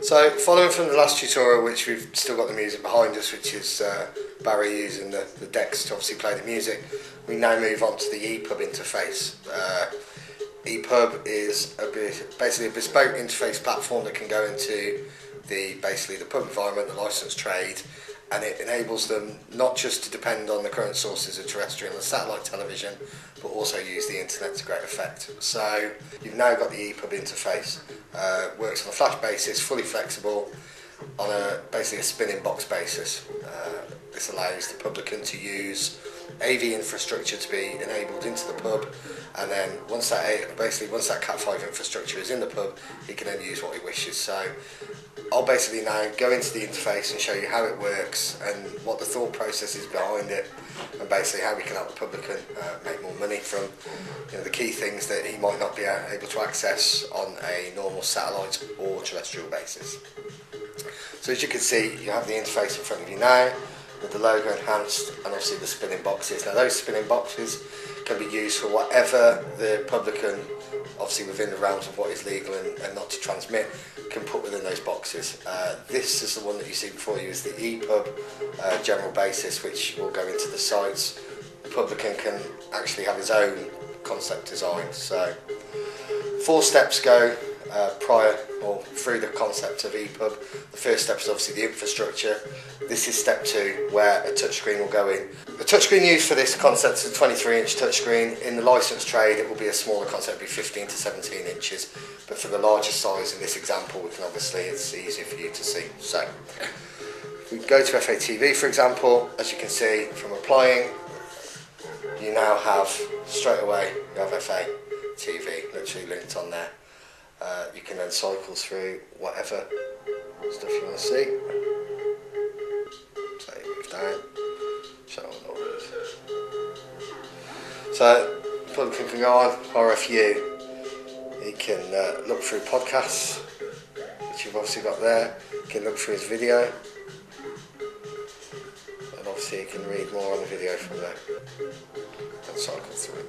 So following from the last tutorial, which we've still got the music behind us, which is Barry using the decks to obviously play the music, we now move on to the ePub interface. ePub is basically a bespoke interface platform that can go into basically the pub environment, the licensed trade, and it enables them not just to depend on the current sources of terrestrial and satellite television, but also use the internet to great effect. So you've now got the ePub interface. Works on a flash basis, fully flexible, on basically a spinning box basis. This allows the publican to use AV infrastructure to be enabled into the pub, and then once that Cat5 infrastructure is in the pub, he can then use what he wishes. So I'll basically now go into the interface and show you how it works and what the thought process is behind it, and basically how we can help the publican make more money from the key things that he might not be able to access on a normal satellite or terrestrial basis. So as you can see, you have the interface in front of you now with the logo enhanced and obviously the spinning boxes. Now those spinning boxes can be used for whatever the publican, obviously within the realms of what is legal and not to transmit, can put within those boxes. This is the one that you see before you is the ePub general basis, which will go into the sites. The publican can actually have his own concept design. So 4 steps go prior or through the concept of ePub. The first step is obviously the infrastructure. This is step 2, where a touchscreen will go in. The touchscreen used for this concept is a 23-inch touchscreen. In the licensed trade, it will be a smaller concept, it'll be 15 to 17 inches. But for the larger size in this example, we can obviously, it's easier for you to see. So, if we go to FATV, for example, as you can see from applying, you now have straight away, you have FATV literally linked on there. You can then cycle through whatever stuff you want to see. So you move down, show all orders. So the publican can go on RFU. He can look through podcasts, which you've obviously got there. He can look through his video, and obviously he can read more on the video from there and cycle through.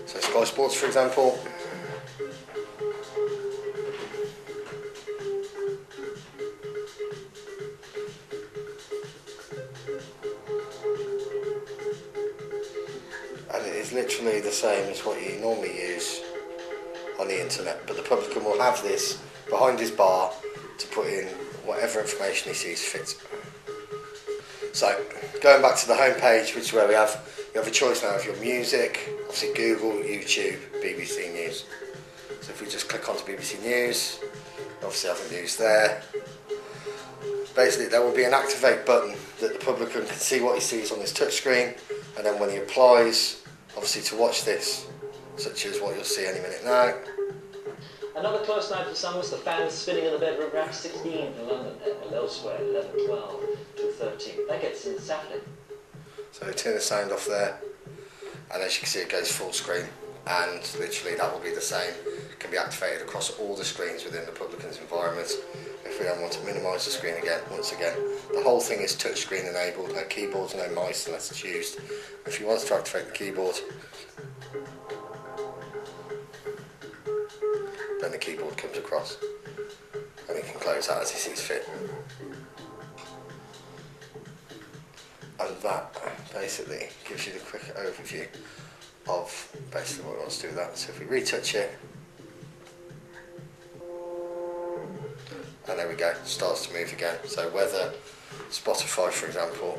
So Sky Sports, for example. And it is literally the same as what you normally use on the internet, but the publican will have this behind his bar to put in whatever information he sees fit. So going back to the home page, which is where you have a choice now of your music, obviously Google, YouTube, BBC News. So if we just click onto BBC News, obviously have the news there. Basically there will be an activate button that the publican can see what he sees on his touchscreen, and then when he applies, obviously to watch this, such as what you'll see any minute now. Another close night for some was the fans spinning in the bedroom rack 16 in London and elsewhere 11, 12 to 13. That gets in Saturday. So turn the sound off there, and as you can see it goes full screen, and literally that will be the same. It can be activated across all the screens within the publican's environment. If we don't want to minimise the screen again, once again, the whole thing is touchscreen enabled, no keyboards, no mice unless it's used. If you want to activate the keyboard, then the keyboard comes across, and he can close that as he sees fit. And that basically gives you the quick overview of basically what we want to do with that. So if we retouch it, and there we go, it starts to move again. So whether Spotify, for example,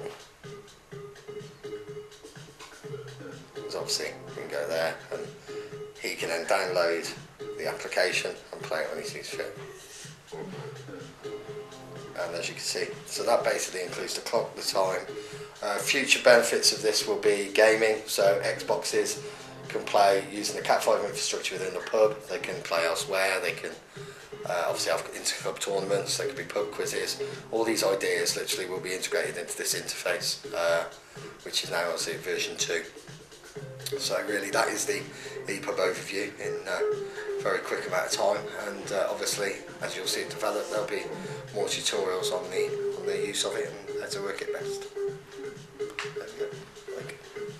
is obviously you can go there, and he can then download the application and play it when he sees fit. And as you can see, so that basically includes the clock, the time. Future benefits of this will be gaming, so Xboxes can play using the Cat5 infrastructure within the pub, they can play elsewhere, they can obviously have inter-pub tournaments, there could be pub quizzes. All these ideas literally will be integrated into this interface, which is now obviously version 2. So really that is the ePub overview in a very quick amount of time, and obviously as you'll see it develop, there'll be more tutorials on the use of it and how to work it best.